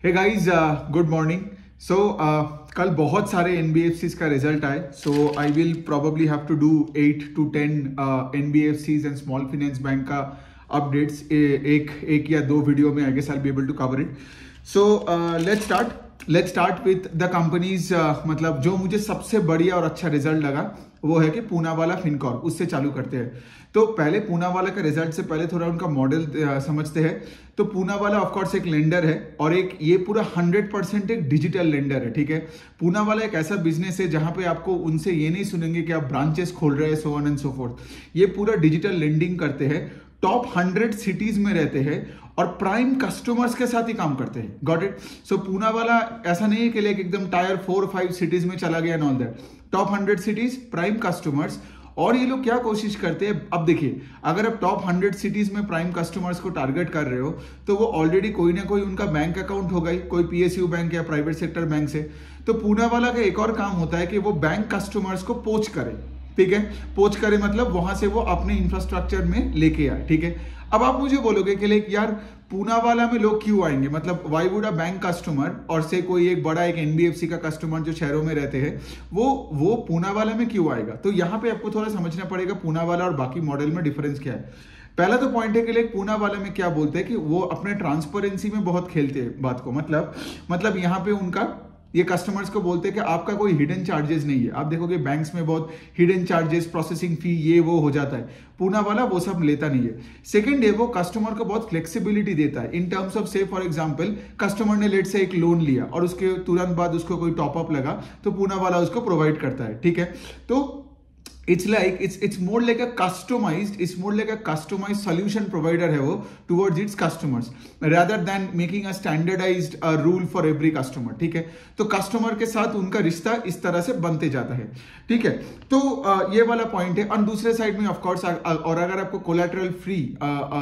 हे guys, good morning. So कल बहुत सारे एनबीएफसीज का रिजल्ट आए। So I will probably have to do 8 to 10 NBFCs and small finance bank का updates एक या दो वीडियो में। I guess I will be able to cover it. So let's start with the companies. मतलब जो मुझे सबसे बढ़िया और अच्छा रिजल्ट लगा वो है कि पूनावाला फिनकॉर्प। उससे चालू करते हैं। तो पहले पूनावाला का रिजल्ट से पहले थोड़ा उनका मॉडल समझते हैं। तो पूनावाला ऑफ कोर्स एक लेंडर है और एक ये पूरा 100% एक डिजिटल लेंडर है। ठीक है, पूनावाला एक ऐसा बिजनेस है जहां पे आपको उनसे ये नहीं सुनेंगे कि आप ब्रांचेस खोल रहे हैं, so on and so fourth. ये पूरा डिजिटल लेंडिंग करते हैं, टॉप 100 सिटीज में रहते हैं और प्राइम कस्टमर्स के साथ ही काम करते हैं। Got it? सो पूनावाला ऐसा नहीं है कि लाइक एकदम टायर 4-5 सिटीज में चला गया and all that. Top 100 cities, prime customers. और ये लोग क्या कोशिश करते हैं, अब देखिए, अगर आप टॉप 100 सिटीज में प्राइम कस्टमर्स को टारगेट कर रहे हो तो वो ऑलरेडी कोई ना कोई उनका बैंक अकाउंट होगा ही, कोई पीएसयू बैंक या प्राइवेट सेक्टर बैंक से। तो पूनावाला का एक और काम होता है कि वो बैंक कस्टमर्स को पोच करे। ठीक है, पोच करे मतलब वहां से वो अपने इंफ्रास्ट्रक्चर में लेके आए। ठीक है, अब आप मुझे बोलोगे कि लाइक यार पूनावाला में लोग क्यों आएंगे, मतलब why would a bank customer और से कोई एक बड़ा एक एनबीएफसी का कस्टमर जो शहरों में रहते हैं वो पूनावाला में क्यों आएगा। तो यहाँ पे आपको थोड़ा समझना पड़ेगा पूनावाला और बाकी मॉडल में डिफरेंस क्या है। पहला तो पॉइंट है कि लाइक पूनावाला में क्या बोलते हैं कि वो अपने ट्रांसपेरेंसी में बहुत खेलते हैं बात को। मतलब यहाँ पे उनका ये कस्टमर्स को बोलते हैं कि आपका कोई हिडन चार्जेस नहीं है। आप देखोगे बैंक्स में बहुत हिडन चार्जेस, प्रोसेसिंग फी, ये वो हो जाता है। पूनावाला वो सब लेता नहीं है। सेकंड है, वो कस्टमर को बहुत फ्लेक्सिबिलिटी देता है इन टर्म्स ऑफ, से फॉर एग्जांपल कस्टमर ने लेट से एक लोन लिया और उसके तुरंत बाद उसको कोई टॉपअप लगा तो पूनावाला उसको प्रोवाइड करता है। ठीक है, तो it's more like a customized solution provider है वो towards its customers rather than making a standardized rule for every customer। ठीक है, तो कस्टमर के साथ उनका रिश्ता इस तरह से बनते जाता है। ठीक है, तो ये वाला पॉइंट है। और दूसरे साइड में ऑफ कोर्स और अगर आपको कोलैटरल फ्री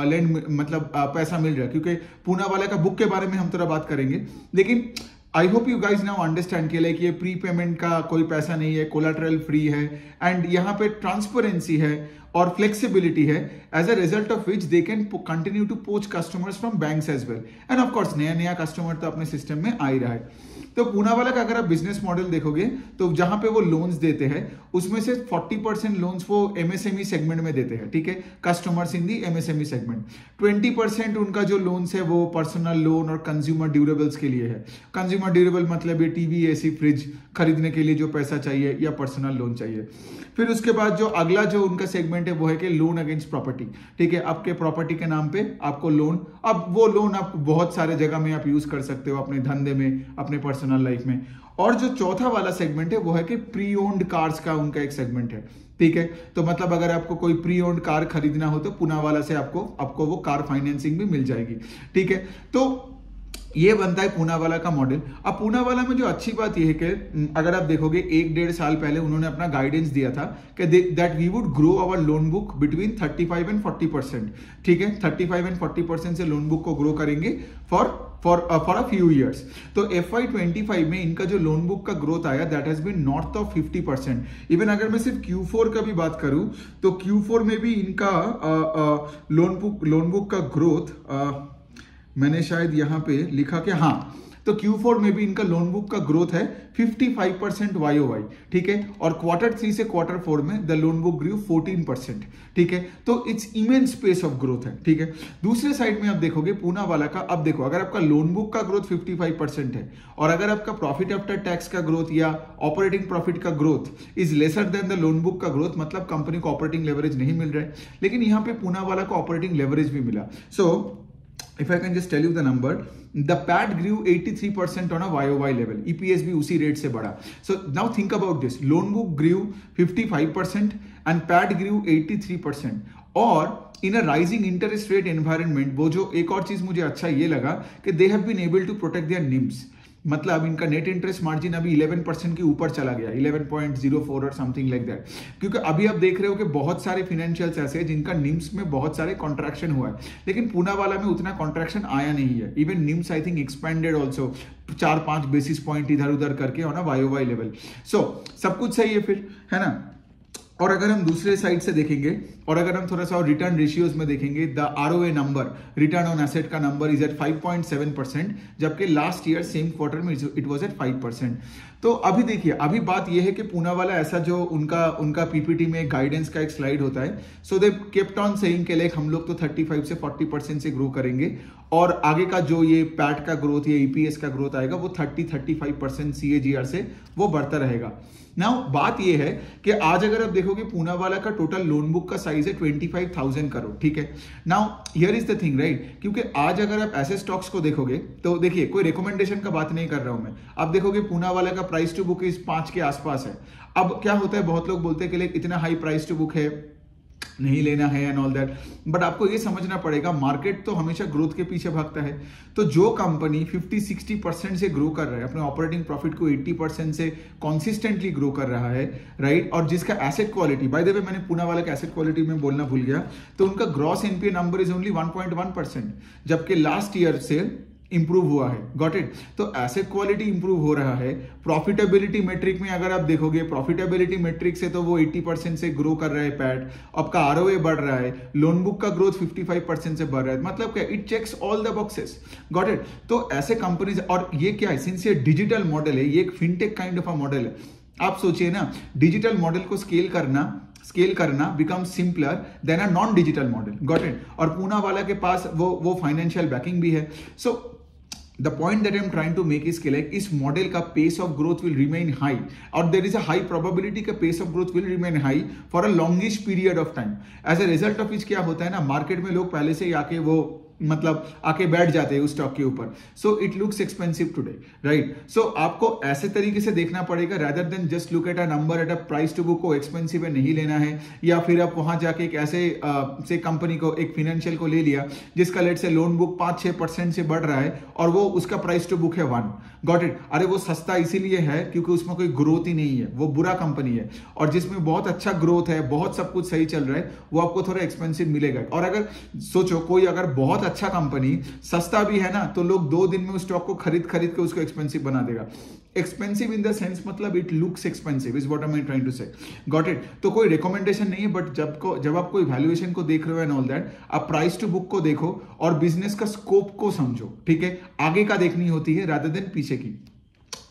लैंड मतलब पैसा मिल रहा है, क्योंकि पूनावाला का बुक के बारे में हम थोड़ा बात करेंगे, लेकिन I hope you guys now understand कि लाइक ये प्री पेमेंट का कोई पैसा नहीं है, कोलैटरल फ्री है एंड यहाँ पे ट्रांसपेरेंसी है और फ्लेक्सिबिलिटी है, as a result of which they can continue to poach customers from banks as well. And of course नया कस्टमर तो अपने सिस्टम में आ ही रहा है। तो पूनावाला का अगर आप बिजनेस मॉडल देखोगे तो जहां पे वो लोन्स देते हैं उसमें से 40% लोन्स वो एमएसएमई सेगमेंट में देते हैं। ठीक है, कस्टमर्स इन दी एमएसएमई सेगमेंट। 20% उनका जो लोन्स है वो पर्सनल लोन और कंज्यूमर ड्यूरेबल्स के लिए है। कंज्यूमर ड्यूरेबल मतलब ये टीवी, एसी, फ्रिज खरीदने के लिए जो पैसा चाहिए या पर्सनल लोन चाहिए। फिर उसके बाद जो अगला जो उनका सेगमेंट है वो है कि लोन अगेंस्ट प्रॉपर्टी। ठीक है, आपके प्रॉपर्टी के नाम पे आपको लोन, अब वो लोन आप बहुत सारे जगह में आप यूज कर सकते हो, अपने धंधे में, अपने पर्सनल लाइफ में। और जो चौथा वाला सेगमेंट है वो है कि प्री ओन्ड कार्स का उनका एक सेगमेंट है। ठीक है, तो मतलब अगर आपको कोई प्री ओन्ड कार खरीदना हो तो पूनावाला से आपको वो कार फाइनेंसिंग भी मिल जाएगी। ठीक है, तो ये बनता है पूनावाला का मॉडल। अब पूनावाला में जो अच्छी बात यह है कि अगर आप देखोगे 1-1.5 साल पहले उन्होंने अपना गाइडेंस दिया था कि that we would grow our loan book between 35 and 40%। ठीक है, 35 and 40% से लोन बुक को ग्रो करेंगे फॉर अ फ्यू ईयर्स। तो FY25 में इनका जो लोन बुक का ग्रोथ आया that has been north of 50%। Even अगर मैं सिर्फ Q4 का भी बात करूं तो Q4 में भी इनका लोन बुक का ग्रोथ मैंने शायद यहां पे लिखा कि हाँ, तो Q4 में भी इनका लोन बुक का ग्रोथ है 55% YOY। ठीक है, और Q3 से Q4 में द लोन बुक ग्रू 14%। ठीक है, तो it's immense pace of growth है। ठीक है, दूसरे साइड में आप देखोगे पूनावाला का, अब देखो अगर आपका लोन बुक का ग्रोथ 55% है और अगर आपका प्रॉफिट आफ्टर टैक्स का ग्रोथ या ऑपरेटिंग प्रॉफिट का growth is lesser than the loan book का ग्रोथ, मतलब कंपनी को ऑपरेटिंग लेवरेज नहीं मिल रहा है। लेकिन यहाँ पे पूनावाला को ऑपरेटिंग लेवरेज भी मिला। सो if I can just tell you the number, the PAT grew 83% on a YOY level, EPS भी उसी रेट से बढ़ा। So now think about this, loan book grew 55% and PAT grew 83%। और in a rising interest rate environment, वो जो एक और चीज मुझे अच्छा ये लगा कि they have been able to protect their NIMs। मतलब इनका नेट इंटरेस्ट मार्जिन अभी 11% के ऊपर चला गया, 11.04 और समथिंग लाइक दैट। क्योंकि अभी आप देख रहे हो कि बहुत सारे फिनेंशियल्स ऐसे हैं जिनका निम्स में बहुत सारे कॉन्ट्रैक्शन हुआ है, लेकिन पूनावाला में उतना कॉन्ट्रैक्शन आया नहीं है। Even NIMS I think expanded also 4-5 basis point इधर उधर करके ऑन अ YOY लेवल। सो सब कुछ सही है फिर, है ना। और अगर हम दूसरे साइड से देखेंगे और अगर हम थोड़ा सा रिटर्न रेशियोज में देखेंगे, the ROA number, return on asset का नंबर इज एट 5.7%, जबकि लास्ट ईयर सेम क्वार्टर में इट वाज एट 5%। तो अभी देखिए, अभी बात यह है कि पूनावाला ऐसा जो उनका पीपीटी में गाइडेंस का एक स्लाइड होता है, सो दे केप्ट ऑन सेइंग के लाइक हम लोग तो 35 से 40% से ग्रो करेंगे, और आगे का जो ये पैट का ग्रोथ या ईपीएस का ग्रोथ आएगा वो 30-35% CAGR से वो बढ़ता रहेगा। नाउ बात ये है कि आज अगर आप देखोगे पूनावाला का टोटल लोन बुक का साइज है 25,000 करोड़, ठीक है। Now here is the thing, right, क्योंकि आज अगर आप ऐसे स्टॉक्स को देखोगे तो देखिए, कोई रिकमेंडेशन का बात नहीं कर रहा हूं मैं, आप देखोगे पूनावाला का प्राइस टू बुक इस 5 के आसपास है। अब क्या होता है, बहुत लोग बोलते हैं कि लाइक इतना हाई प्राइस टू बुक है, नहीं लेना है एंड ऑल दैट, बट आपको ये समझना पड़ेगा मार्केट तो हमेशा ग्रोथ के पीछे भागता है। तो जो कंपनी 50-60% से ग्रो कर रहा है, अपने ऑपरेटिंग प्रॉफिट को 80% से कॉन्सिस्टेंटली ग्रो कर रहा है, राइट, और जिसका एसेट क्वालिटी, बाय द वे मैंने पूनावाला का एसेट क्वालिटी में बोलना भूल गया, तो उनका gross NPA number is only 1.1%, जबकि लास्ट ईयर से इंप्रूव हुआ है। Got it. तो एसेट क्वालिटी इंप्रूव हो रहा है। प्रॉफिटेबिलिटी मेट्रिक में अगर आप देखोगे, प्रॉफिटेबिलिटी मेट्रिक से तो वो 80% से ग्रो कर रहा है पैट, आपका आरओए बढ़ रहा है, लोन बुक का ग्रोथ 55% से बढ़ रहा है, मतलब क्या, it checks all the boxes. Got it. तो ऐसे कंपनीज, और ये क्या है, सिंस ये डिजिटल मॉडल है, ये एक fintech kind of a model है। आप सोचिए ना, डिजिटल मॉडल को स्केल करना become simpler than a non digital model. Got it. और पूनावाला के पास वो फाइनेंशियल बैकिंग भी है। So the point that I'm trying to make is कि like इस मॉडल का pace of growth will remain high, और there is a high probability का pace of growth will remain high for a longish period of time. As a result of which क्या होता है ना, market में लोग पहले से ही आके वो मतलब आके बैठ जाते हैं उस स्टॉक के ऊपर। So it looks expensive today, right. So आपको ऐसे तरीके से देखना पड़ेगा, rather than just look at a number at a price to book को एक्सपेंसिव है नहीं लेना है, या फिर आप वहां जाके एक ऐसे से कंपनी को, एक फाइनेंशियल को ले लिया जिसका लेट से लोन बुक 5-6% से बढ़ रहा है और वो उसका प्राइस टू बुक है 1। Got it. अरे वो सस्ता इसीलिए है क्योंकि उसमें कोई ग्रोथ ही नहीं है, वो बुरा कंपनी है, और जिसमें बहुत अच्छा ग्रोथ है, बहुत सब कुछ सही चल रहा है, वो आपको थोड़ा एक्सपेंसिव मिलेगा। और अगर सोचो कोई अगर बहुत अच्छा कंपनी सस्ता भी है ना, तो लोग 2 दिन में उस स्टॉक को खरीद के उसको एक्सपेंसिव बना देगा। एक्सपेंसिव इन द सेंस मतलब it looks expensive is what I am trying to say. Got it. तो कोई रिकमेंडेशन नहीं है, बट जब आप कोई वैल्यूएशन को देख रहे हो एंड ऑल दैट, आप प्राइस टू बुक को देखो और बिजनेस का स्कोप को समझो, ठीक है। आगे का देखनी होती है रादर देन पीछे की।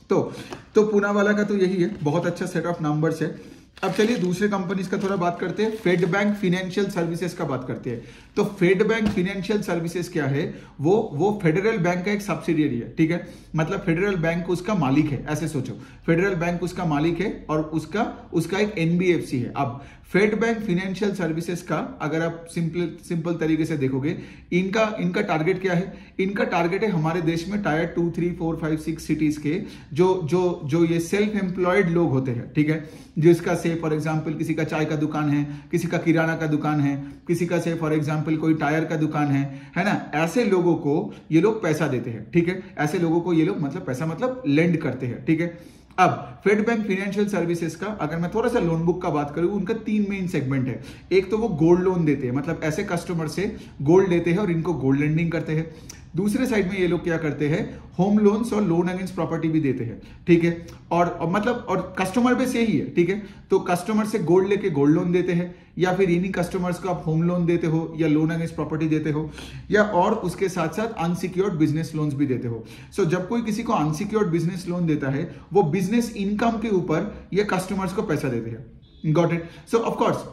तो पूनावाला का तो यही है, बहुत अच्छा सेट ऑफ नंबर्स है। अब चलिए दूसरे कंपनीज का थोड़ा बात करते हैं। फेड बैंक फाइनेंशियल सर्विसेज का बात करते हैं। तो फेड बैंक फाइनेंशियल सर्विसेज क्या है, वो फेडरल बैंक का एक सब्सिडियरी है, ठीक है। मतलब फेडरल बैंक उसका मालिक है, ऐसे सोचो, फेडरल बैंक उसका मालिक है और उसका एक एनबीएफसी है। अब फेड बैंक फाइनेंशियल सर्विसेज का अगर आप सिंपल तरीके से देखोगे, इनका टारगेट क्या है, इनका टारगेट है हमारे देश में टायर 2, 3, 4, 5, 6 सिटीज के जो ये सेल्फ एम्प्लॉयड लोग होते हैं, ठीक है, जिसका से फॉर एग्जांपल किसी का चाय का दुकान है, किसी का किराना का दुकान है, किसी का से फॉर एग्जांपल कोई टायर का दुकान है ना, ऐसे लोगों को ये लोग पैसा देते हैं, ठीक है। ऐसे लोगों को ये लोग मतलब पैसा मतलब लेंड करते हैं, ठीक है। अब फेड बैंक फाइनेंशियल सर्विसेज का अगर मैं थोड़ा सा लोन बुक का बात करूं, उनका 3 मेन सेगमेंट है। एक तो वो गोल्ड लोन देते हैं, मतलब ऐसे कस्टमर से गोल्ड लेते हैं और इनको गोल्ड लेंडिंग करते हैं। दूसरे साइड में ये लोग क्या करते हैं, होम लोन्स और लोन अगेंस्ट प्रॉपर्टी भी देते हैं, ठीक है। और कस्टमर बेस यही है, ठीक है। तो कस्टमर से गोल्ड लेके गोल्ड लोन देते हैं, या फिर इन्हीं कस्टमर्स को आप होम लोन देते हो या लोन अगेंस्ट प्रॉपर्टी देते हो, या और उसके साथ साथ अनसिक्योर्ड बिजनेस लोन्स भी देते हो। सो जब कोई किसी को अनसिक्योर्ड बिजनेस लोन देता है, वो बिजनेस इनकम के ऊपर ये कस्टमर्स को पैसा देते हैं। Got it. So of course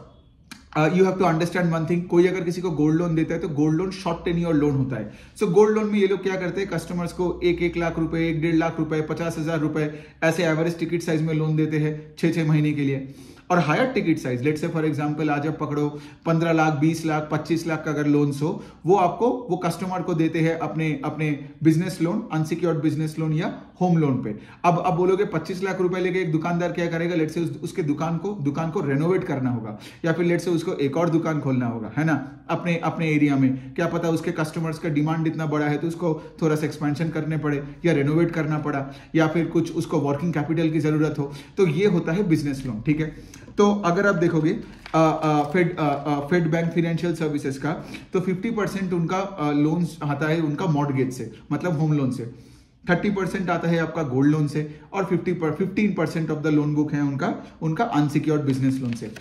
you have to understand one thing, कोई अगर किसी को गोल्ड लोन देता है तो gold loan short tenure loan होता है। सो गोल्ड लोन में ये लोग क्या करते हैं, कस्टमर्स को 1-1 लाख रुपए, 1-1.5 लाख रुपए, 50,000 रुपए ऐसे एवरेज टिकट साइज में लोन देते हैं 6-6 महीने के लिए। और हायर टिकट साइज, लेट से फॉर एग्जांपल आज आप पकड़ो 15 लाख, 20 लाख, 25 लाख का अगर लोन्स हो, वो कस्टमर को देते हैं अपने business loan, unsecured business loan या होम लोन पे। अब बोलोगे 25 लाख रुपए लेके एक दुकानदार क्या करेगा, लेट से उसके दुकान को रेनोवेट करना होगा, या फिर लेट से उसको एक और दुकान खोलना होगा, है ना, अपने एरिया में। क्या पता उसके कस्टमर्स का डिमांड इतना बड़ा है तो उसको थोड़ा सा एक्सपेंशन करने पड़े या रेनोवेट करना पड़ा, या फिर कुछ उसको वर्किंग कैपिटल की जरूरत हो, तो ये होता है बिजनेस लोन, ठीक है। तो अगर आप देखोगे फेड बैंक फाइनेंशियल सर्विसेज का, तो 50% उनका लोन्स आता है उनका मॉर्गेज से, मतलब होम लोन से, 30% आता है आपका गोल्ड लोन से, और 15% ऑफ द लोन बुक है उनका अनसिक्योर्ड बिजनेस लोन से।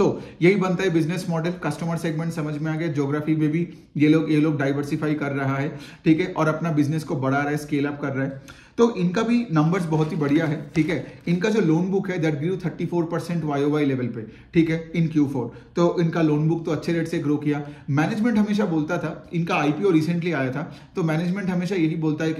तो यही बनता है बिजनेस मॉडल। कस्टमर सेगमेंट समझ में आ गया, ज्योग्राफी में भी ये लोग डाइवर्सिफाई कर रहा है, ठीक है, और अपना बिजनेस को बढ़ा रहा है, स्केल अप कर रहा है। तो इनका भी नंबर्स बहुत ही बढ़िया है, ठीक है। इनका जो लोन बुक है दैट ग्रू 34% YOY लेवल पे, ठीक है, इन Q4। तो इनका लोन बुक तो अच्छे रेट से ग्रो किया। मैनेजमेंट हमेशा बोलता था, इनका IPO रिसेंटली आया था, तो मैनेजमेंट हमेशा यही बोलता है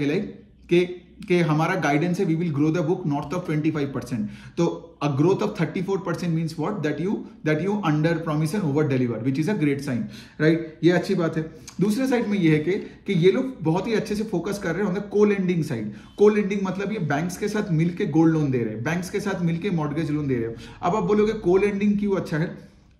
कि हमारा गाइडेंस है we will grow the book north of 25%। तो a growth of 34% means what, that you under promise and over deliver, which is a great sign, right. ये अच्छी बात है। दूसरे साइड में ये है कि ये लोग बहुत ही अच्छे से फोकस कर रहे हैं on the co lending side. को लेंडिंग मतलब ये बैंक्स के साथ मिलके गोल्ड लोन दे रहे हैं, बैंक्स के साथ मिलके मॉर्गेज लोन दे रहे हैं। अब आप बोलोगे को लेंडिंग क्यों अच्छा है,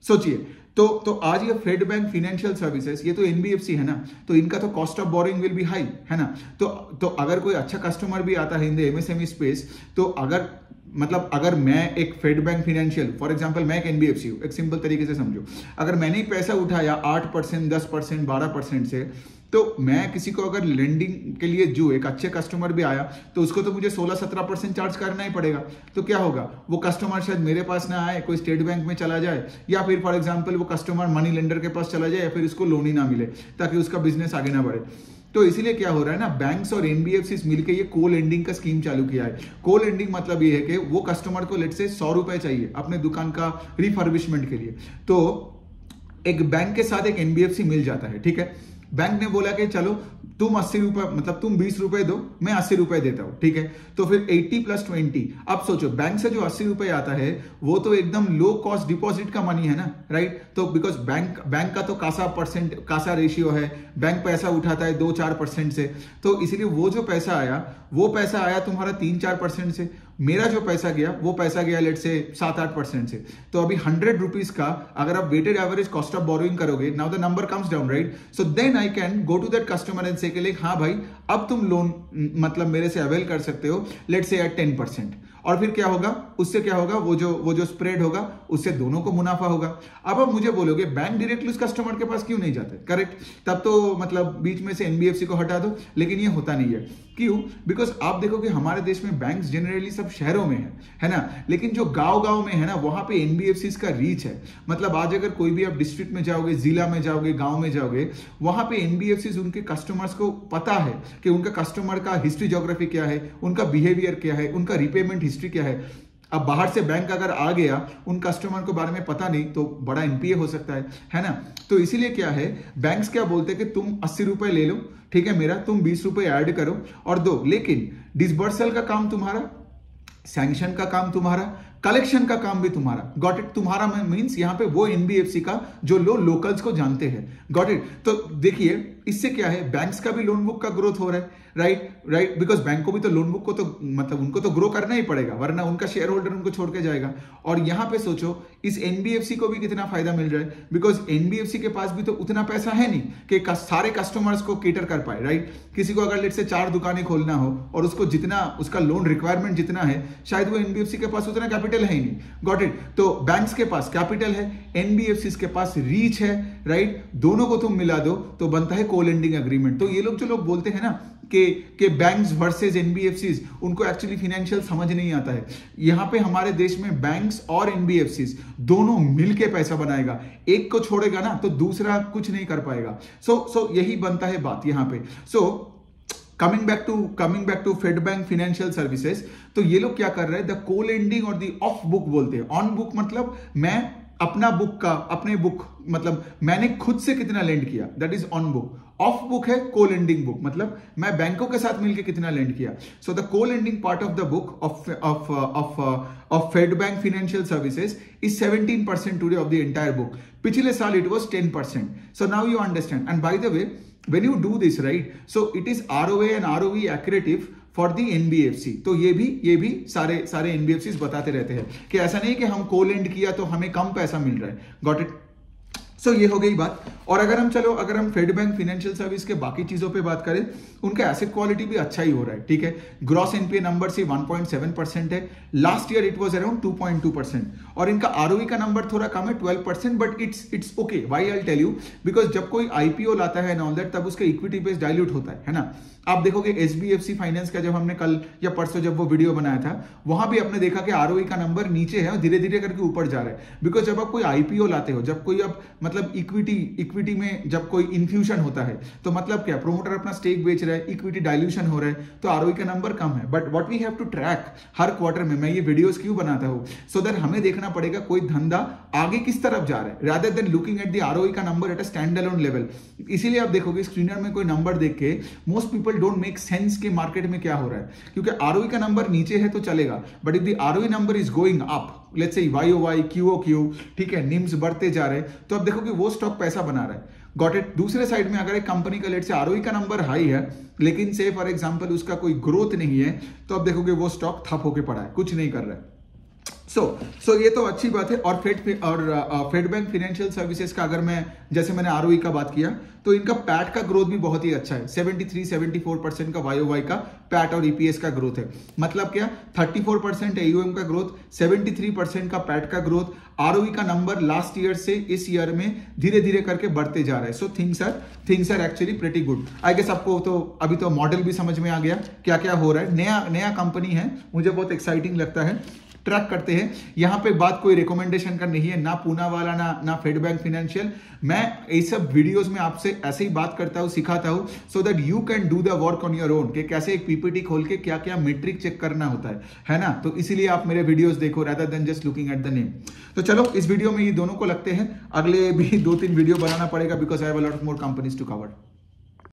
सोचिए। तो आज ये फेड बैंक फाइनेंशियल सर्विसेज, ये तो NBFC है ना, तो इनका तो cost of boring will be high, है ना। तो अगर कोई अच्छा कस्टमर भी आता है इन द MSME स्पेस, तो अगर मैं एक Fed Bank financial, for example मैं एक NBFC हूं, एक सिंपल तरीके से समझो, अगर मैंने ही पैसा उठाया 8%, 10%, 12% से, तो मैं किसी को अगर लेंडिंग के लिए जो एक अच्छे कस्टमर भी आया, तो उसको तो मुझे 16-17% चार्ज करना ही पड़ेगा। तो क्या होगा, वो कस्टमर शायद मेरे पास ना आए, कोई स्टेट बैंक में चला जाए, या फिर फॉर एग्जांपल वो कस्टमर मनी लेंडर के पास चला जाए, या फिर उसको लोन ही ना मिले, ताकि उसका बिजनेस आगे ना बढ़े। तो इसीलिए क्या हो रहा है ना, बैंक्स और NBFCs मिलकर ये को लेंडिंग का स्कीम चालू किया है। को लेंडिंग मतलब ये है कि वो कस्टमर को लेट से 100 रुपए चाहिए अपने दुकान का रिफर्बिशमेंट के लिए, तो एक बैंक के साथ एक NBFC मिल जाता है, ठीक है। बैंक ने बोला कि चलो तुम 80 रुपए, मतलब तुम 20 रुपए दो, मैं 80 रुपए देता हूं, ठीक है। तो फिर 80 + 20, अब सोचो बैंक से जो 80 रुपए आता है वो तो एकदम लो कॉस्ट डिपॉजिट का मनी है ना, राइट। तो बिकॉज बैंक का तो कासा रेशियो है, बैंक पैसा उठाता है 2-4% से, तो इसीलिए वो पैसा आया तुम्हारा 3-4% से। मेरा जो पैसा गया वो पैसा गया लेट से 7-8% से। तो अभी 100 रुपीज का अगर आप weighted average cost of borrowing करोगे, now the number comes down, right. So then I can go to that customer and say कि लाइक हाँ भाई, अब तुम लोन मतलब मेरे से अवेल कर सकते हो, लेट से एट 10%। और फिर क्या होगा, उससे क्या होगा, वो जो स्प्रेड होगा उससे दोनों को मुनाफा होगा। अब आप मुझे बोलोगे बैंक डायरेक्टली उस कस्टमर के पास क्यों नहीं जाते, करेक्ट, तब तो मतलब बीच में से NBFC को हटा दो, लेकिन ये होता नहीं है। क्यों? बिकॉज आप देखो कि हमारे देश में बैंक्स जनरली सब शहरों में है ना, लेकिन जो गांव में है ना, वहां पे NBFCs का रीच है। मतलब आज अगर कोई भी आप डिस्ट्रिक्ट में जाओगे, जिला में जाओगे, गांव में जाओगे, वहां पे NBFCs उनके कस्टमर्स को पता है कि उनका कस्टमर का हिस्ट्री ज्योग्राफी क्या है, उनका बिहेवियर क्या है, उनका रिपेमेंट हिस्ट्री क्या है। अब बाहर से बैंक अगर आ गया, उन कस्टमर को बारे में पता नहीं, तो बड़ा NPA हो सकता है ना। तो इसीलिए क्या है, बैंक्स क्या बोलते हैं कि तुम 80 रुपए ले लो, ठीक है मेरा, तुम 20 रुपए ऐड करो और दो, लेकिन डिसबर्सल का काम तुम्हारा, सैंक्शन का काम तुम्हारा, कलेक्शन का काम भी तुम्हारा। Got it? तुम्हारा मींस यहाँ पे वो NBFC का जो लोकल्स को जानते हैं। Got it? तो देखिए इससे क्या है, बैंक्स का भी लोन बुक का ग्रोथ हो रहा है, राइट, बिकॉज बैंक को भी तो लोन बुक को तो मतलब उनको तो ग्रो करना ही पड़ेगा, वरना उनका शेयर होल्डर उनको छोड़ के जाएगा। और यहाँ पे सोचो इस NBFC को भी कितना फायदा मिल रहा है, बिकॉज NBFC के पास भी तो उतना पैसा है नहीं कि सारे कस्टमर्स को केटर कर पाए, राइट। किसी को अगर लेट से 4 दुकानें खोलना हो और उसको जितना उसका लोन रिक्वायरमेंट जितना है, शायद वो NBFC के पास उतना कैपिटल है ही नहीं। Got it? तो बैंक्स के पास कैपिटल है, NBFCs के पास रीच है, राइट। दोनों को तुम मिला दो तो बनता है को लेंडिंग एग्रीमेंट। तो ये लोग जो लोग बोलते हैं ना कि बैंक्स वर्सेस NBFCs, उनको एक्चुअली फाइनेंशियल समझ नहीं आता है। यहां पे हमारे देश में बैंक्स और NBFCs दोनों मिलके पैसा बनाएगा, एक को छोड़ेगा ना तो दूसरा कुछ नहीं कर पाएगा। सो यही बनता है बात यहां पे। So coming back to Fed Bank financial services, तो ये लोग क्या कर रहे हैं, द को लेंडिंग और द ऑफ बुक बोलते हैं। ऑन बुक मतलब मैं अपना बुक का, अपने बुक मतलब मैंने खुद से कितना लेंड किया, that is on book. Of book है को लेंडिंग बुक, मतलब मैं बैंकों के साथ मिलकर कितना लेंड किया। So the co lending part of the book of Fed Bank financial Services is 17% today of the entire book. पिछले साल it was 10%. So now you understand. And by the way, when you do this, right, so it is ROA and ROE accretive for the NBFC. तो ये भी सारे NBFCs बताते रहते हैं कि ऐसा नहीं कि हम को लेंड किया तो हमें कम पैसा मिल रहा है। Got it? सो ये हो गई बात। और अगर हम फेड बैंक फाइनेंशियल सर्विस के बाकी चीजों पे बात करें, उनका एसेट क्वालिटी भी अच्छा ही हो रहा है, ठीक है। ग्रॉस एनपीए नंबर से 1.7% है, last year it was around 2.2%, और इनका आरओई का नंबर थोड़ा कम है 12%, but it's okay. Why I tell you, because जब कोई आईपीओ लाता है ना ऑल दैट, तब उसका इक्विटी बेस डाइल्यूट होता है ना। आप देखोगे एसबीएफसी फाइनेंस का जब हमने कल या परसों जब वो वीडियो बनाया था, वहां भी आपने देखा कि आरओई का नंबर नीचे है और धीरे धीरे करके ऊपर जा रहा है। बिकॉज जब आप कोई आईपीओ लाते हो, जब कोई आप मतलब इक्विटी में जब कोई इन्फ्यूजन होता है, तो मतलब क्या, प्रोमोटर अपना स्टेक बेच रहा है, इक्विटी डाइल्यूशन हो रहा है, तो आरओई का नंबर कम है। But what we have to track हर क्वार्टर में, मैं ये वीडियोस क्यों बनाता हूं, सो दैट हमें देखना पड़ेगा कोई धंधा आगे किस तरफ जा रहा है, rather than looking at the ROE का number at a stand alone level. इसीलिए आप देखोगे स्क्रीनर में कोई नंबर देख के most people don't make sense के मार्केट में क्या हो रहा है, क्योंकि आरओई का नंबर नीचे है तो चलेगा, but if the ROE number is going up, let's say YoY क्यूओक्यू, ठीक है, निम्स बढ़ते जा रहे हैं, तो अब देखो कि वो स्टॉक पैसा बना रहा है। Got it. दूसरे साइड में अगर एक कंपनी का लेट से आरओई का नंबर हाई है, लेकिन से फॉर एग्जांपल उसका कोई ग्रोथ नहीं है, तो अब देखोगे वो स्टॉक ठप होके पड़ा है, कुछ नहीं कर रहा है। सो ये तो अच्छी बात है। और फेड बैंक फाइनेंशियल सर्विसेज का अगर मैं, जैसे मैंने आरओई का बात किया, तो इनका पैट का ग्रोथ भी बहुत ही अच्छा है। 73-74% का वाईओवाई का पैट और ईपीएस का ग्रोथ है। मतलब क्या, 34% एयूएम का ग्रोथ, 73% का पैट का ग्रोथ, आरओई का नंबर लास्ट ईयर से इस ईयर में धीरे धीरे करके बढ़ते जा रहा है। So things are actually pretty good. I guess आपको तो अभी तो मॉडल भी समझ में आ गया क्या क्या हो रहा है। नया कंपनी है, मुझे बहुत एक्साइटिंग लगता है, ट्रैक करते हैं। यहां पे बात कोई रिकमेंडेशन का नहीं है, ना पूना वाला ना फेड बैंक फाइनेंशियल। मैं ये सब वीडियोस में आपसे ऐसे ही बात करता हूं, सिखाता हूं, so that you can do the work on your own, कि कैसे एक पीपीटी खोल के क्या क्या मेट्रिक चेक करना होता है ना। तो इसीलिए आप मेरे वीडियोस देखो rather than just looking at the name। तो चलो इस वीडियो में ये दोनों को लगते हैं, अगले भी 2-3 वीडियो बनाना पड़ेगा, because I have a lot more companies to cover.